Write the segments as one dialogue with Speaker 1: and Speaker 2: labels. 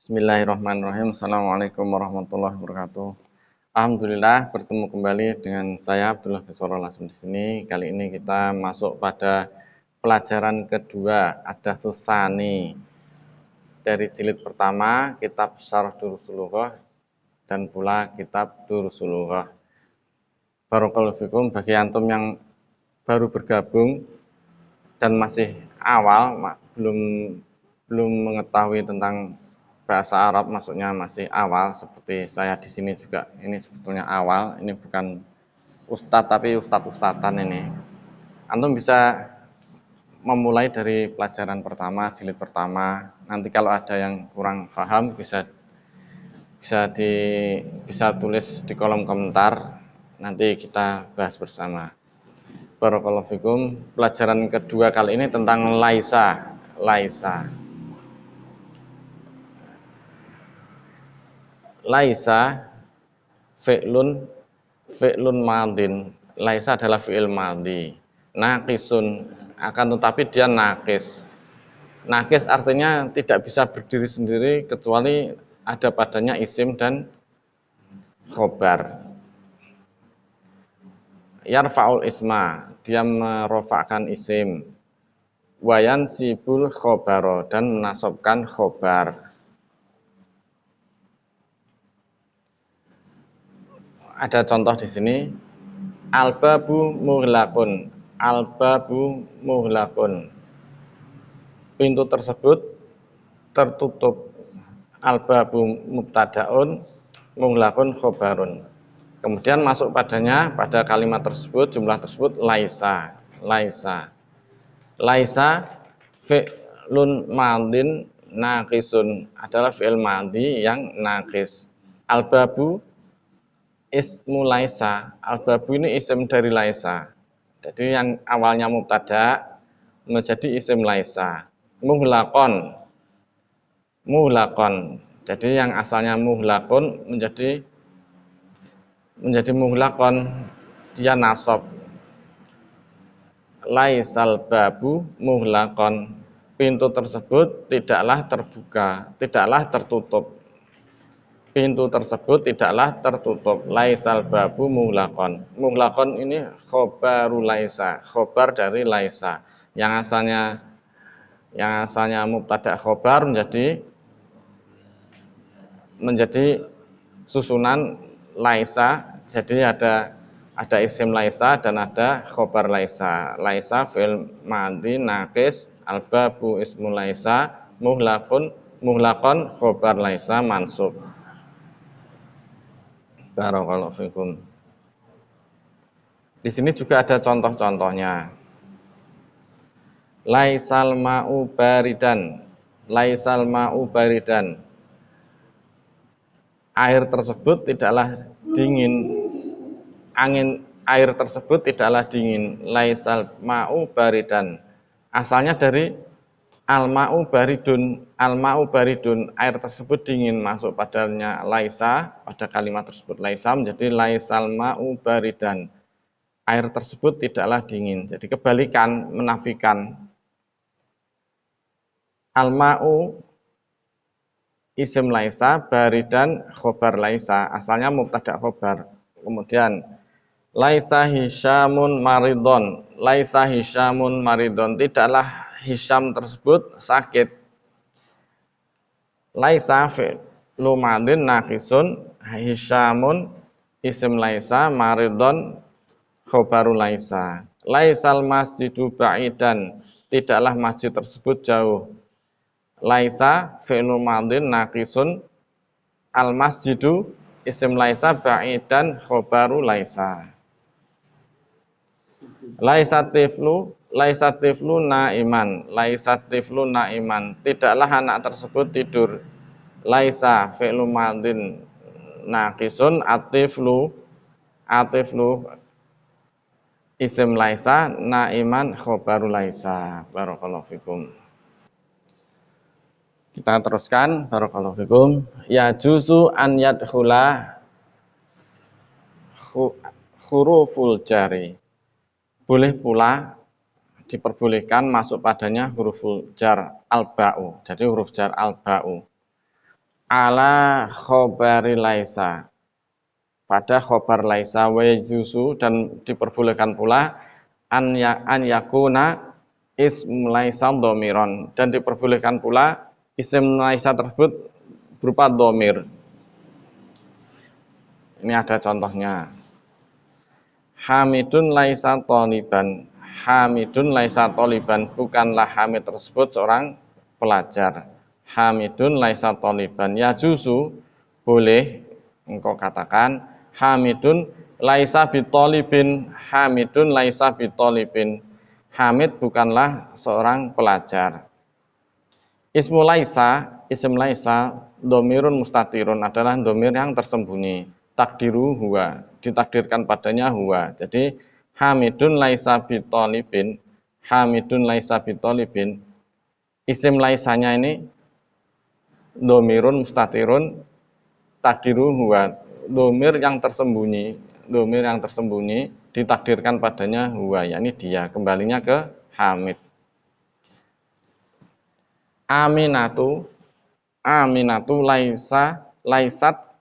Speaker 1: Bismillahirrahmanirrahim. Assalamualaikum warahmatullahi wabarakatuh. Alhamdulillah bertemu kembali dengan saya Abdullah Biswara langsung di sini. Kali ini kita masuk pada pelajaran kedua Adasus Tsani dari jilid pertama kitab Syarh Durusul Lughah dan pula kitab Durusul Lughah. Barakallahu fikum bagi antum yang baru bergabung dan masih awal belum mengetahui tentang bahasa Arab, maksudnya masih awal seperti saya di sini juga. Ini sebetulnya awal, ini bukan ustadz tapi ustadz-ustadzan ini. Antum bisa memulai dari pelajaran pertama, jilid pertama. Nanti kalau ada yang kurang paham bisa tulis di kolom komentar. Nanti kita bahas bersama. Barakallahu fikum. Pelajaran kedua kali ini tentang laisa. Laisa fi'lun madin. Laisa adalah fi'il madhi. Naqisun, akan tetapi dia naqis. Naqis artinya tidak bisa berdiri sendiri kecuali ada padanya isim dan khobar. Yarfa'ul isma, dia merofakkan isim. Wayan sibul khobaro, dan menasabkan khobar. Ada contoh di sini. Al-babu mughlaqun. Al-babu mughlaqun. Pintu tersebut tertutup. Al-babu mubtada'un, mughlaqun khobarun. Kemudian masuk padanya, pada kalimat tersebut, jumlah tersebut laisa. Laisa fi'lun madin naqisun, adalah fi'il madhi yang naqis. Al-babu ismu laisa. Al-babu ini isim dari laisa. Jadi yang awalnya mubtada menjadi isim laisa. Muhlaqon. Jadi yang asalnya muhlaqun menjadi muhlaqon, dia nasab. Laisal babu muhlaqon. Pintu tersebut tidaklah terbuka, tidaklah tertutup. Pintu tersebut tidaklah tertutup. Laisal babu muhlaqon. Muhlaqon ini khobaru laisa, khobar dari laisa. Yang asalnya mubtada khobar menjadi susunan laisa. Jadi ada isim laisa dan ada khobar laisa. Laisa fi'il madhi naqis, al-babu ismu laisa, muhlaqon khobar laisa mansub. Barakallahu fikum. Di sini juga ada contoh-contohnya. Laisal ma'u baridan. Laisal ma'u baridan. Air tersebut tidaklah dingin. Air tersebut tidaklah dingin. Laisal ma'u baridan. Asalnya dari al-ma'u baridun. Al-ma'u baridun, air tersebut dingin, masuk padanya laisa, pada kalimat tersebut laisa menjadi laisal ma'u baridan. Air tersebut tidaklah dingin. Jadi kebalikan, menafikan. Al-ma'u isim laisa, baridan khobar laisa, asalnya mubtada khobar. Kemudian laisa hisyamun maridon. Laisa hisyamun maridon, tidaklah Hisyam tersebut sakit. Laisa fi'lu madin naqisun, hisyamun isim laisa, maridon khobaru laisa. Laisal masjidu ba'idan, tidaklah masjid tersebut jauh. Laisa fi'lu madin naqisun, al masjidu isim laisa, ba'idan khobaru laisa. Laisa tiflu naiman. Laisa tiflu naiman, tidaklah anak tersebut tidur. Laisa fi'lu madin naqisun, atiflu isim laisa, naiman khobaru laisa. Barakallahu fikum. Kita teruskan. Barakallahu fikum. Ya juzu an yadkhula huruful jari. Boleh pula diperbolehkan masuk padanya huruful jar al-ba'u. Jadi huruf jar al-ba'u. ala khobari laisa, pada khobar laisa, wa yajuzu, dan diperbolehkan pula an yakuna ism laisa dhamiron, dan diperbolehkan pula isim laisa tersebut berupa dhamir. Ini ada contohnya. Hamidun laisa thaliban. Hamidun laisa thaliban, bukanlah Hamid tersebut seorang pelajar. Hamidun laisa thaliban. Yajuzu, boleh engkau katakan Hamidun laisa bithalibin. Hamidun laisa bithalibin. Hamid bukanlah seorang pelajar. Ismu laisa, isim laisa, domirun mustatirun, adalah domir yang tersembunyi. Takdiru huwa, ditakdirkan padanya huwa. Jadi Hamidun laisa bithalibin, Hamidun laisa bithalibin, isim laisanya ini domirun mustatirun, takdiru huwa, domir yang tersembunyi, domir yang tersembunyi ditakdirkan padanya huwa, yakni dia, kembalinya ke Hamid. Aminatu, Aminatu laisat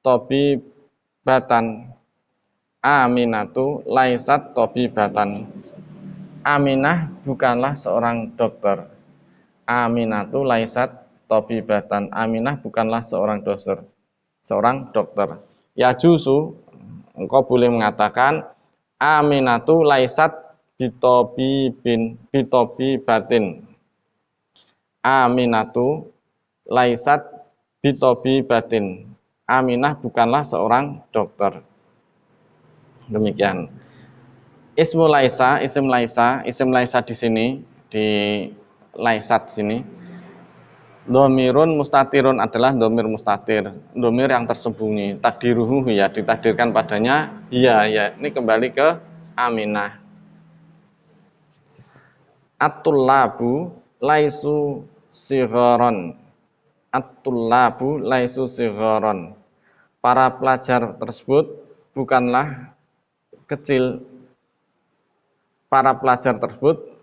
Speaker 1: tobibatan. Aminatu laisat tobibatan. Aminah bukanlah seorang dokter. Aminatu laisat tobibatan. Aminah bukanlah seorang dokter. Yajuzu, engkau boleh mengatakan Aminatu laisat bitobibatin. Aminatu laisat bitobibatin. Aminah bukanlah seorang dokter. Demikian. Ismu laisa, isim laisa di sini, di laisat sini, domirun mustatirun, adalah domir mustatir, domir yang tersembunyi. Takdiruhu ya, ditakdirkan padanya iya ya. Ini kembali ke Aminah. At-tullabu laisu sigharon. At-tullabu laisu sigharon. Para pelajar tersebut bukanlah kecil. Para pelajar tersebut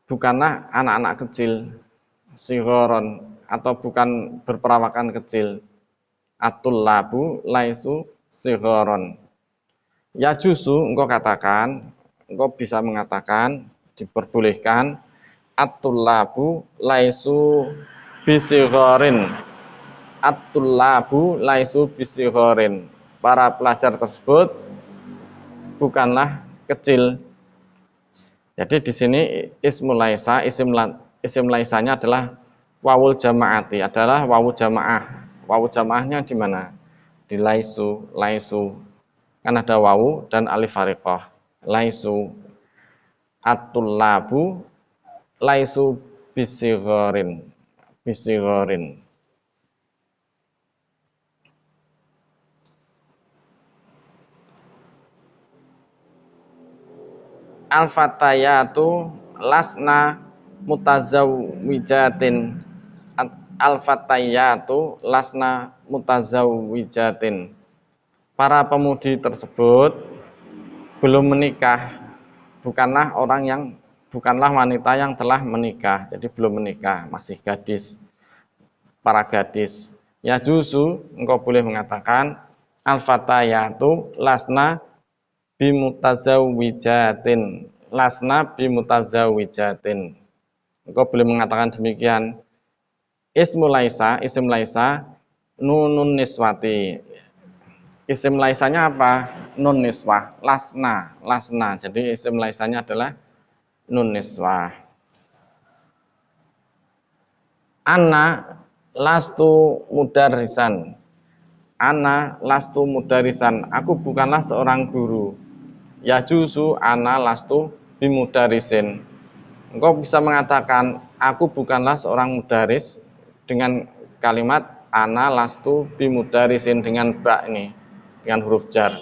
Speaker 1: bukanlah anak-anak kecil, sigharon, atau bukan berperawakan kecil. At-tullabu laisu sigharon. Yajuzu, engkau bisa mengatakan, diperbolehkan, at-tullabu laisu bisigharin. At-tullabu laisu bisigharin. Para pelajar tersebut bukanlah kecil. Jadi di sini ismul laisa, isim laisanya adalah wawul jamaati, adalah wawu jamaah. Wawu jamaahnya di mana? Di laisu. Kan ada wawu dan alif fariqah. Laisu. At-tullabu laisu bisigharin. Al-fatayatu lasna mutazawwijatin. Al-fatayatu lasna mutazawwijatin. Para pemudi tersebut belum menikah, bukanlah wanita yang telah menikah, jadi belum menikah, masih gadis, para gadis. Yajuzu, engkau boleh mengatakan al-fatayatu lasna bimutazawwijatin. Lasna bimutazawwijatin. Engkau boleh mengatakan demikian. Ismu laisa, isim laisa, nunun niswati. Isim laisanya apa? Nun niswah. Lasna. Jadi isim laisanya adalah nun niswah. Ana lastu mudarrisan. Ana lastu mudarisan. Aku bukanlah seorang guru. Yajuzu ana lastu bimudarisin. Engkau bisa mengatakan aku bukanlah seorang mudaris dengan kalimat ana lastu bimudarisin, dengan ba ini, dengan huruf jar.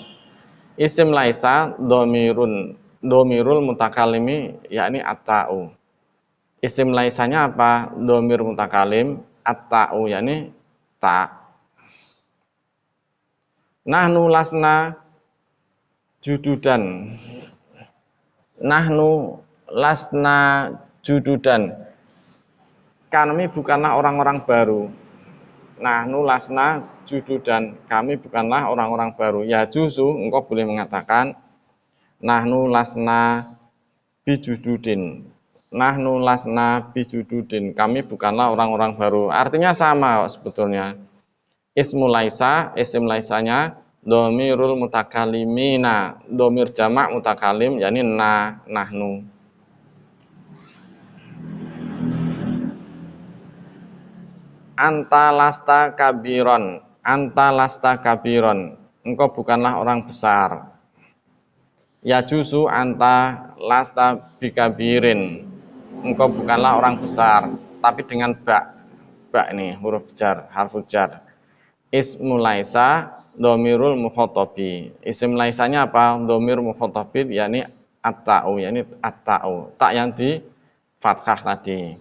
Speaker 1: Isim laisa domirul mutakalimi, yakni at-ta'u. Isim laisanya apa? Domir mutakalim at-ta'u, yakni ta. Nahnu lasna jududan. Nahnu lasna jududan. Kami bukanlah orang-orang baru. Nahnu lasna jududan, kami bukanlah orang-orang baru. Ya juzu, engkau boleh mengatakan nahnu lasna bijududin. Nahnu lasna bijududin, kami bukanlah orang-orang baru. Artinya sama sebetulnya. Ismu laisa, isim laisanya domirul mutakalimina, domir jamak mutakalim, yakni nahnu. Anta lasta kabiron, anta lasta kabiron, engkau bukanlah orang besar. Ya juzu anta lasta bikabirin, engkau bukanlah orang besar, tapi dengan ba ini huruf jar, harfu jar. Ismu laisa domirul mukhotobi, isim laisanya apa? Domir mukhotobi, yakni at-ta'u, yakni at-ta'u, tak yang di fathah tadi.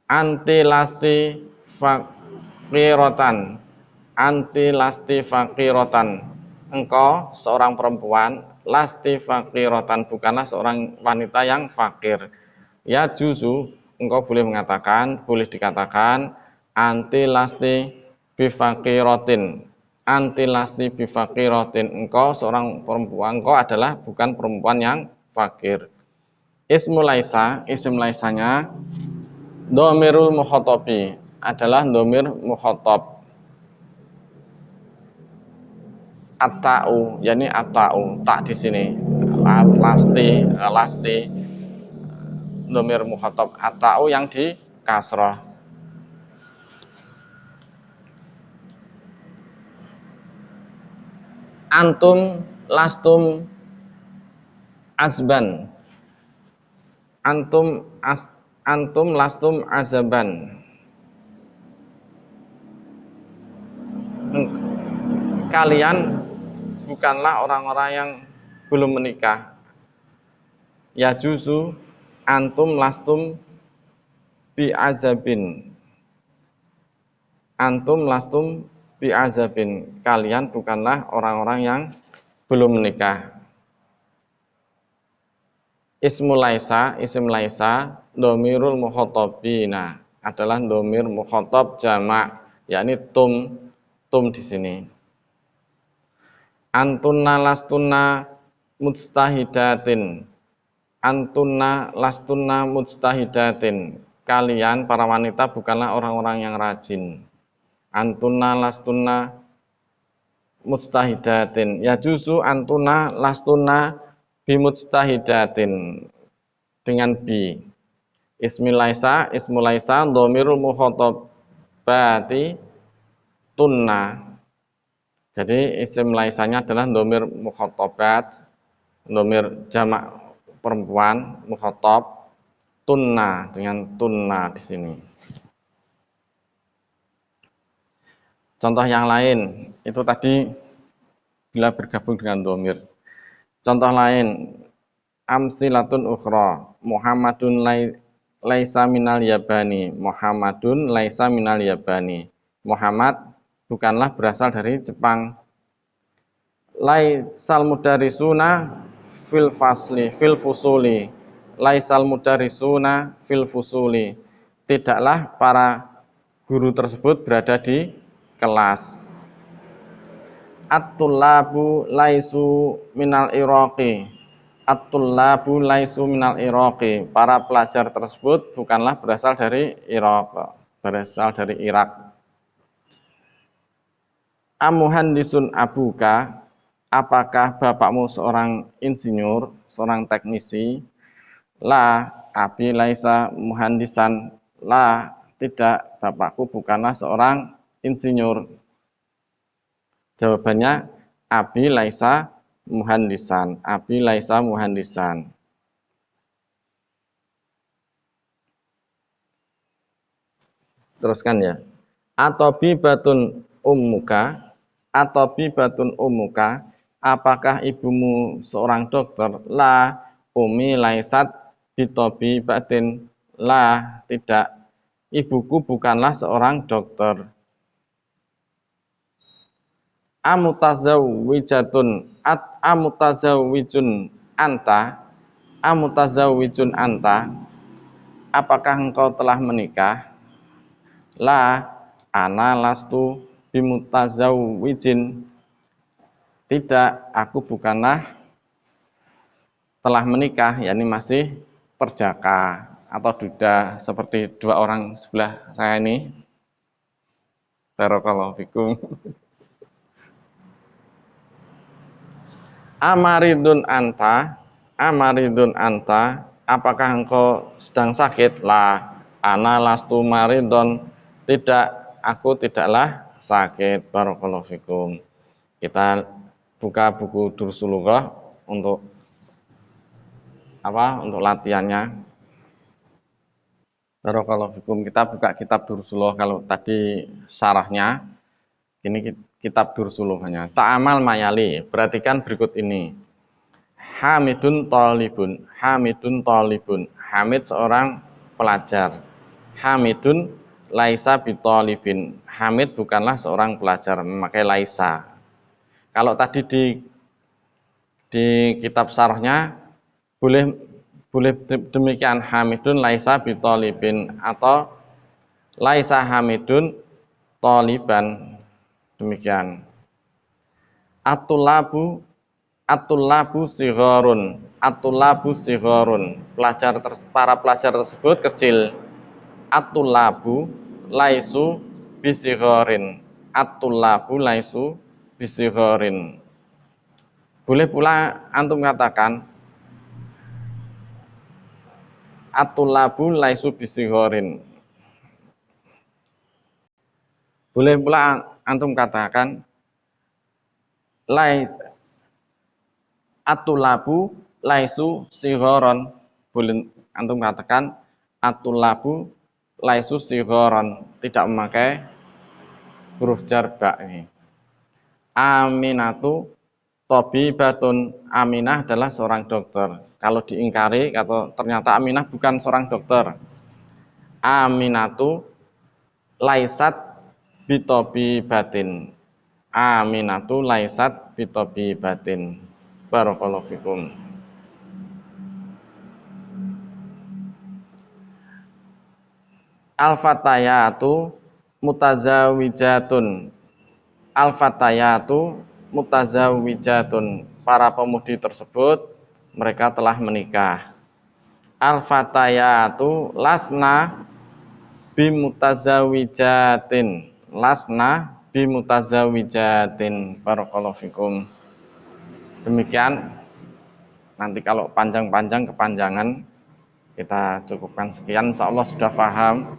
Speaker 1: Anti lasti faqirotan, anti lasti faqirotan, engkau seorang perempuan, lasti faqirotan, bukanlah seorang wanita yang fakir. Ya juzu, engkau boleh mengatakan, boleh dikatakan anti lasti bifaqirotin, anti lasti bifaqirotin, engkau seorang perempuan, engkau adalah bukan perempuan yang fakir. Ismu laisa, isim laisanya domirul mukhotobi, adalah domir mukhotob. At-ta'u, yakni at-ta'u, tak di sini. Lasti domir mukhotob, at-ta'u yang di kasroh. Antum lastum azban, antum lastum azaban, kalian bukanlah orang-orang yang belum menikah. Ya juzu antum lastum bi azabin, antum lastum bi azabin, kalian bukanlah orang-orang yang belum menikah. Ismu laisa, isim laisa domirul mukhotobina, adalah domir mukhotob jamak, yakni tum di sini. Antunna lastunna mujtahidatin, antunna lastunna mujtahidatin, kalian para wanita bukanlah orang-orang yang rajin. Antunna lastunna mujtahidatin, ya juzu antunna lastunna bimujtahidatin, dengan bi. Ismu laisa domirul mukhotobati tunna, jadi isim laisanya adalah domir mukhotobat, domir jamak perempuan mukhotob, tunna, dengan tunna di sini. Contoh yang lain itu tadi bila bergabung dengan domir. Contoh lain, amsilatun ukhra, Muhammadun laisa minal yabani, Muhammadun laisa minal yabani, Muhammad bukanlah berasal dari Jepang. Laisal mudarisuna fil fusuli, laisal mudarisuna fil fusuli, tidaklah para guru tersebut berada di kelas. At-tullabu laisu minal iraqi, at-tullabu laisu minal iraqi, para pelajar tersebut bukanlah berasal dari Irak, berasal dari Irak. Amuhandisun abuka, apakah bapakmu seorang insinyur, seorang teknisi? La, abi laisa muhandisan, la, tidak, bapakku bukanlah seorang insinyur. Jawabannya abi laisa muhandisan, abi laisa muhandisan. Teruskan ya. Atobibatun ummuka, atobibatun ummuka, apakah ibumu seorang dokter? La, umi laisat bitobibatin, la, tidak, ibuku bukanlah seorang dokter. Amutazawwijatun amutazawwijun anta, amutazawwijun anta, apakah engkau telah menikah? La, Ana lastu bimutazawwijin. Tidak, aku bukanlah telah menikah, yakni masih perjaka atau duda seperti dua orang sebelah saya ini. Barakallahu fikum. Amaridun anta, apakah engkau sedang sakit? La, ana lastu maridon, tidak, aku tidaklah sakit. Barakallahu fikum. Kita buka buku Dursul Lughah untuk untuk latihannya. Barakallahu fikum. Kita buka kitab Dursul Lughah, kalau tadi syarahnya, ini kitab Dursul Lughahnya. Ta'amal mayali, perhatikan berikut ini. Hamidun talibun, Hamidun talibun. Hamid seorang pelajar. Hamidun laisa bitalibin. Hamid bukanlah seorang pelajar, memakai laisa. Kalau tadi di kitab syarahnya boleh demikian, Hamidun laisa bitalibin atau laisa Hamidun taliban. Demikian. At-tulabu sigharun. At-tulabu sigharun. Para pelajar tersebut kecil. At-tulabu laisu bisigharin. At-tulabu laisu bisigharin. Boleh pula antum katakan at-tulabu laisu bisigharin. Boleh pula antum katakan at-tulabu laisu sigharon. Boleh antum katakan at-tulabu laisu sigharon, tidak memakai huruf jar ba ini. Aminatu tabibatun. Aminah adalah seorang dokter. Kalau diingkari, atau ternyata Aminah bukan seorang dokter. Aminatu laisat bitabibatin. Aminatu laisat bitabibatin. Barakallahu fikum. Al-fatayatu mutazawijatun. Al-fatayatu mutazawijatun. Para pemudi tersebut mereka telah menikah. Al-fatayatu lasna bimutazawijatin. Lasna bimutazawijatin. Barakallahu fikum. Demikian. Nanti kalau panjang-panjang kepanjangan, kita cukupkan sekian. Insyaallah sudah paham.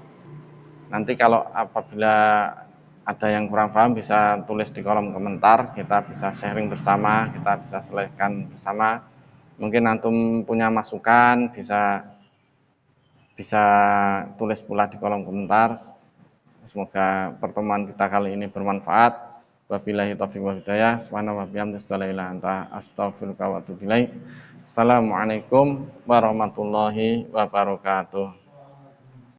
Speaker 1: Nanti kalau apabila ada yang kurang paham bisa tulis di kolom komentar, kita bisa sharing bersama, kita bisa selesaikan bersama. Mungkin antum punya masukan, bisa tulis pula di kolom komentar. Semoga pertemuan kita kali ini bermanfaat. Wabillahi taufiq wal hidayah. Subhanallahi wa bihamdihi, la ilaha illa anta, astaghfiruka wa atubu ilaik. Assalamualaikum warahmatullahi wabarakatuh.